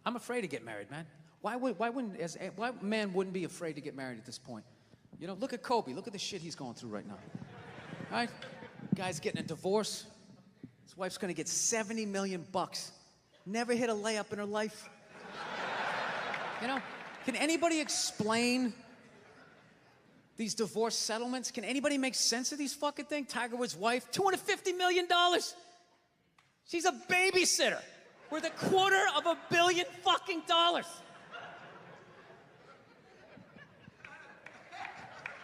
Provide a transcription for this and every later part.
I'm afraid to get married, man. Why man wouldn't be afraid to get married at this point? You know, look at Kobe. Look at the shit he's going through right now. Right? Guy's getting a divorce. His wife's gonna get $70 million. Never hit a layup in her life. You know, can anybody explain these divorce settlements? Can anybody make sense of these fucking things? Tiger Woods' wife, $250 million. She's a babysitter worth $250 million fucking dollars.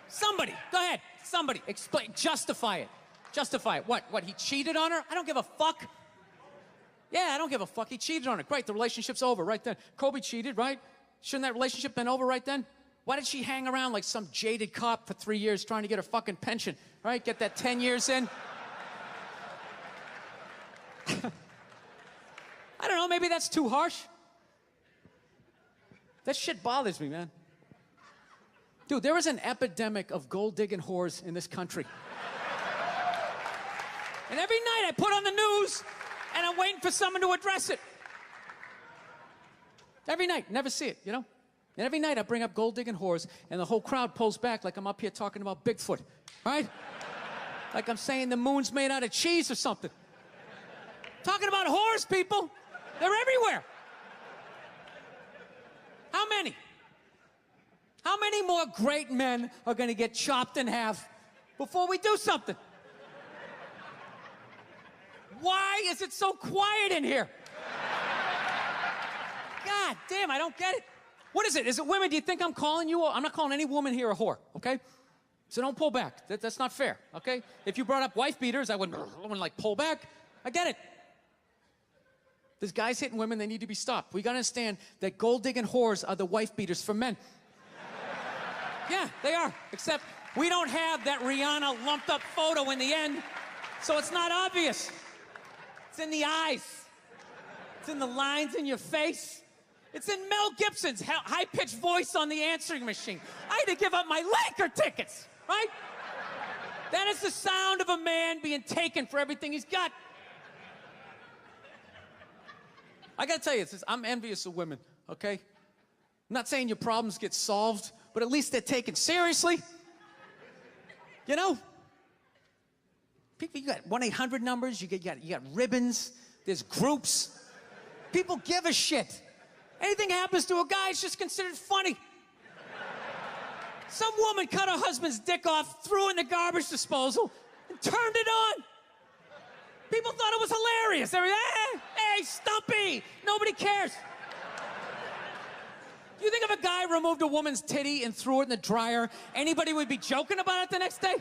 Somebody, go ahead, somebody, explain, justify it. Justify it. What, he cheated on her? I don't give a fuck. Yeah, I don't give a fuck. He cheated on her. Great, the relationship's over right then. Kobe cheated, right? Shouldn't that relationship been over right then? Why did she hang around like some jaded cop for 3 years trying to get her fucking pension, right? Get that 10 years in? I don't know, maybe that's too harsh. That shit bothers me, man. Dude, there is an epidemic of gold-digging whores in this country. And every night I put on the news, and I'm waiting for someone to address it. Every night, never see it, you know? And every night I bring up gold-digging whores, and the whole crowd pulls back like I'm up here talking about Bigfoot, right? Like I'm saying the moon's made out of cheese or something. Talking about whores, people. They're everywhere. How many? How many more great men are going to get chopped in half before we do something? Why is it so quiet in here? God damn, I don't get it. What is it? Is it women? Do you think I'm calling you? I'm not calling any woman here a whore, okay? So don't pull back. That's not fair, okay? If you brought up wife beaters, I wouldn't like pull back. I get it. There's guys hitting women, they need to be stopped. We gotta understand that gold-digging whores are the wife beaters for men. Yeah, they are. Except we don't have that Rihanna lumped up photo in the end, so it's not obvious. It's in the eyes. It's in the lines in your face. It's in Mel Gibson's high-pitched voice on the answering machine. I had to give up my Laker tickets, right? That is the sound of a man being taken for everything he's got. I gotta tell you, I'm envious of women, okay? I'm not saying your problems get solved, but at least they're taken seriously. You know? People, you got 1-800 numbers, you got ribbons, there's groups. People give a shit. Anything happens to a guy, it's just considered funny. Some woman cut her husband's dick off, threw it in the garbage disposal, and turned it on. People thought it was hilarious. They were, hey, Stumpy! Nobody cares. Do you think if a guy removed a woman's titty and threw it in the dryer, anybody would be joking about it the next day?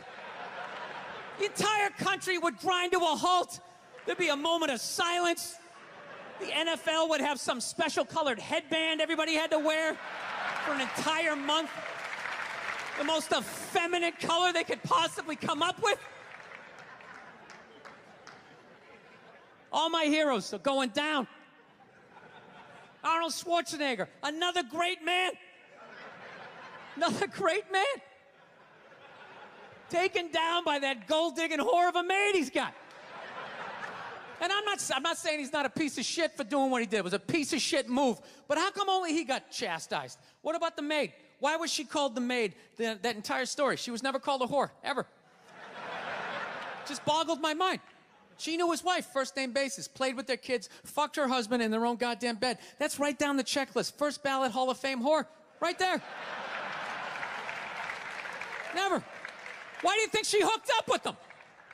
The entire country would grind to a halt. There'd be a moment of silence. The NFL would have some special colored headband everybody had to wear for an entire month. The most effeminate color they could possibly come up with. All my heroes are going down. Arnold Schwarzenegger, another great man. Another great man. Taken down by that gold-digging whore of a maid he's got. And I'm not saying he's not a piece of shit for doing what he did. It was a piece of shit move. But how come only he got chastised? What about the maid? Why was she called the maid that entire story? She was never called a whore, ever. Just boggled my mind. She knew his wife, first name basis, played with their kids, fucked her husband in their own goddamn bed. That's right down the checklist. First ballot Hall of Fame whore. Right there. Never. Why do you think she hooked up with him?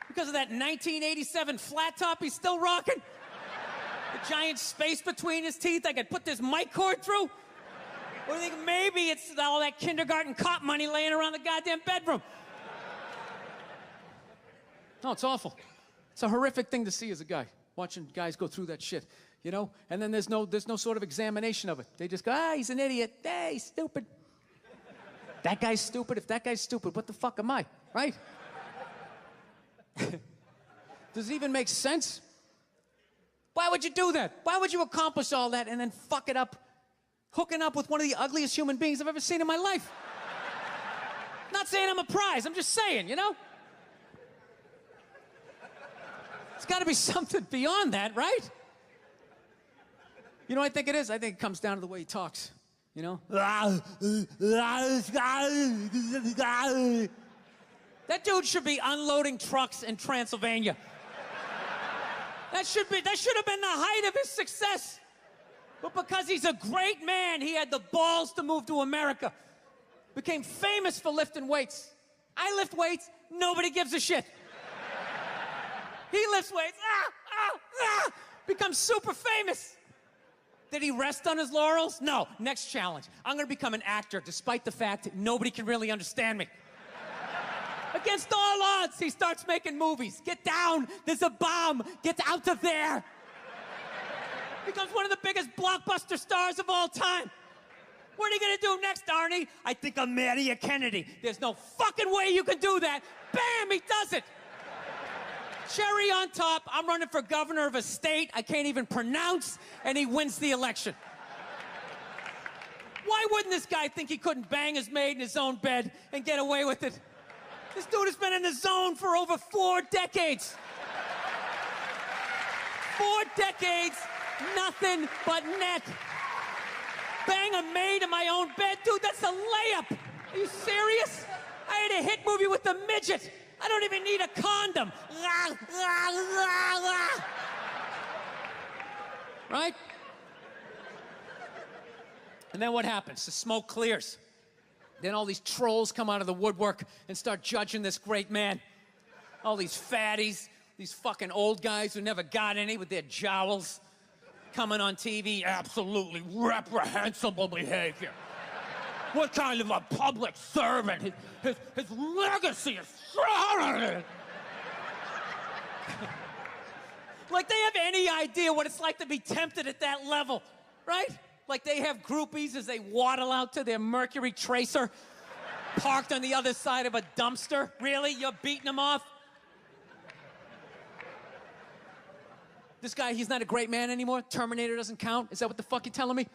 Because of that 1987 flat top he's still rocking? The giant space between his teeth I could put this mic cord through? Or do you think maybe it's all that kindergarten cop money laying around the goddamn bedroom? No, it's awful. It's a horrific thing to see as a guy, watching guys go through that shit, you know? And then there's no sort of examination of it. They just go, he's an idiot. Hey, he's stupid. That guy's stupid. If that guy's stupid, what the fuck am I, right? Does it even make sense? Why would you do that? Why would you accomplish all that and then fuck it up, hooking up with one of the ugliest human beings I've ever seen in my life? Not saying I'm a prize, I'm just saying, you know? It's got to be something beyond that, right? You know what I think it is? I think it comes down to the way he talks, you know? That dude should be unloading trucks in Transylvania. That should have been the height of his success. But because he's a great man, he had the balls to move to America. Became famous for lifting weights. I lift weights, nobody gives a shit. He lifts weights, becomes super famous. Did he rest on his laurels? No. Next challenge. I'm gonna become an actor despite the fact that nobody can really understand me. Against all odds, he starts making movies. Get down, there's a bomb, get out of there. Becomes one of the biggest blockbuster stars of all time. What are you gonna do next, Arnie? I think I'll marry a Kennedy. There's no fucking way you can do that. Bam, he does it. Cherry on top, I'm running for governor of a state I can't even pronounce, and he wins the election. Why wouldn't this guy think he couldn't bang his maid in his own bed and get away with it? This dude has been in the zone for over 4 decades. 4 decades, nothing but net. Bang a maid in my own bed? Dude, that's a layup. Are you serious? I had a hit movie with the midget. I don't even need a condom. Right? And then what happens? The smoke clears. Then all these trolls come out of the woodwork and start judging this great man. All these fatties, these fucking old guys who never got any with their jowls coming on TV. Absolutely reprehensible behavior. What kind of a public servant? His legacy is... Like they have any idea what it's like to be tempted at that level, right? Like they have groupies as they waddle out to their Mercury Tracer parked on the other side of a dumpster. Really? You're beating them off? This guy, he's not a great man anymore? Terminator doesn't count? Is that what the fuck you're telling me?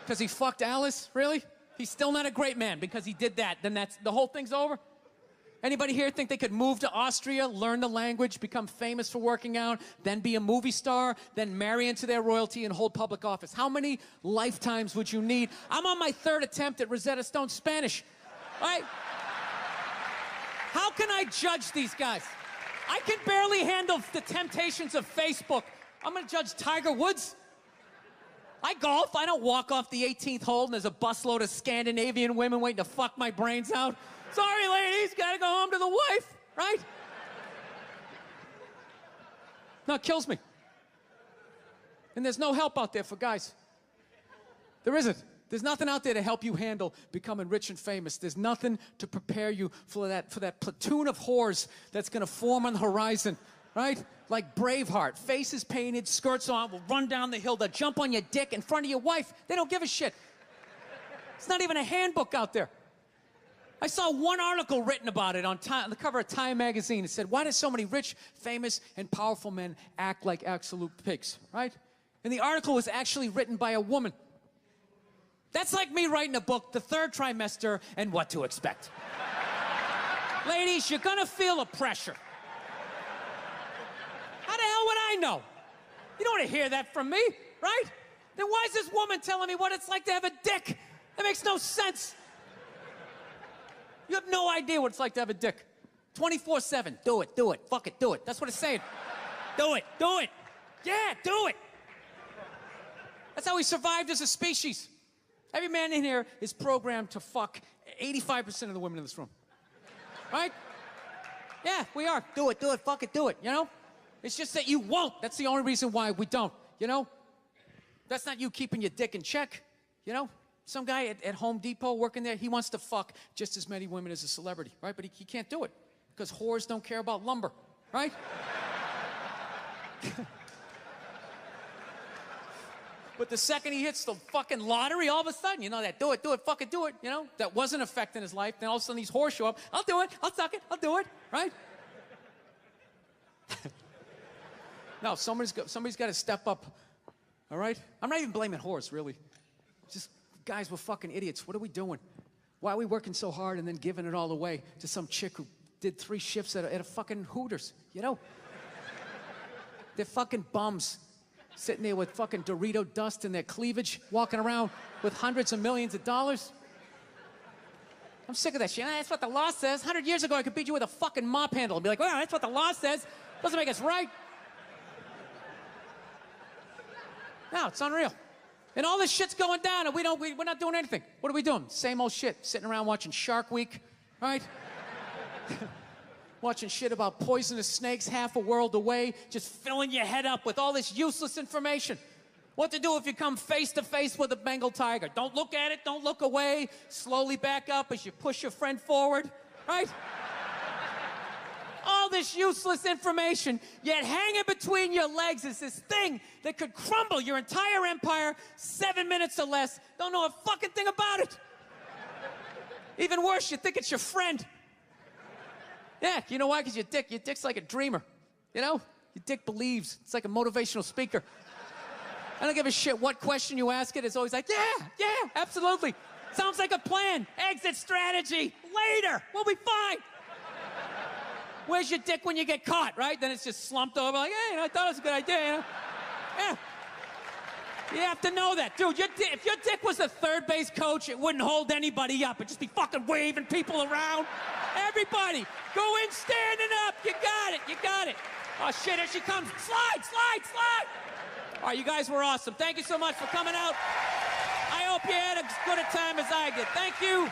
Because he fucked Alice? Really? He's still not a great man because he did that. Then that's the whole thing's over? Anybody here think they could move to Austria, learn the language, become famous for working out, then be a movie star, then marry into their royalty and hold public office? How many lifetimes would you need? I'm on my 3rd attempt at Rosetta Stone Spanish. Right? How can I judge these guys? I can barely handle the temptations of Facebook. I'm gonna judge Tiger Woods? I golf. I don't walk off the 18th hole and there's a busload of Scandinavian women waiting to fuck my brains out. Sorry, ladies, gotta go home to the wife, right? No, it kills me. And there's no help out there for guys. There isn't. There's nothing out there to help you handle becoming rich and famous. There's nothing to prepare you for that platoon of whores that's gonna form on the horizon, right? Like Braveheart, faces painted, skirts on, will run down the hill, they'll jump on your dick in front of your wife. They don't give a shit. It's not even a handbook out there. I saw one article written about it on the cover of Time magazine. It said, why do so many rich, famous, and powerful men act like absolute pigs, right? And the article was actually written by a woman. That's like me writing a book, The 3rd Trimester and What to Expect. Ladies, you're gonna feel a pressure. How the hell would I know? You don't want to hear that from me, right? Then why is this woman telling me what it's like to have a dick? That makes no sense. You have no idea what it's like to have a dick. 24/7, do it, fuck it, do it. That's what it's saying. Do it. Yeah, do it. That's how we survived as a species. Every man in here is programmed to fuck 85% of the women in this room. Right? Yeah, we are. Do it, fuck it, do it, you know? It's just that you won't. That's the only reason why we don't, you know? That's not you keeping your dick in check, you know? Some guy at Home Depot working there, he wants to fuck just as many women as a celebrity, right? But he can't do it because whores don't care about lumber, right? But the second he hits the fucking lottery, all of a sudden, you know, that do it, fucking do it, you know? That wasn't affecting his life. Then all of a sudden these whores show up. I'll do it, I'll suck it, I'll do it, right? No, somebody's got to step up, all right? I'm not even blaming whores, really. Just guys, we're fucking idiots. What are we doing? Why are we working so hard and then giving it all away to some chick who did 3 shifts at a fucking Hooters, you know? They're fucking bums. Sitting there with fucking Dorito dust in their cleavage, walking around with hundreds of millions of dollars. I'm sick of that shit. That's what the law says. 100 years ago, I could beat you with a fucking mop handle and be like, well, that's what the law says. Doesn't make us right. No, it's unreal. And all this shit's going down, and we're not doing anything. What are we doing? Same old shit. Sitting around watching Shark Week, right? Watching shit about poisonous snakes half a world away, just filling your head up with all this useless information. What to do if you come face to face with a Bengal tiger? Don't look at it, don't look away. Slowly back up as you push your friend forward, right? All this useless information, yet hanging between your legs is this thing that could crumble your entire empire 7 minutes or less. Don't know a fucking thing about it. Even worse, you think it's your friend. Yeah, you know why? Because your dick's like a dreamer, you know? Your dick believes. It's like a motivational speaker. I don't give a shit what question you ask it. It's always like, yeah, absolutely. Sounds like a plan. Exit strategy. Later. We'll be fine. Where's your dick when you get caught, right? Then it's just slumped over like, hey, I thought it was a good idea, you know? Yeah. You have to know that. Dude, if your dick was a third base coach, it wouldn't hold anybody up. It'd just be fucking waving people around. Everybody, go in standing up. You got it. Oh, shit, here she comes. Slide. All right, you guys were awesome. Thank you so much for coming out. I hope you had as good a time as I did. Thank you.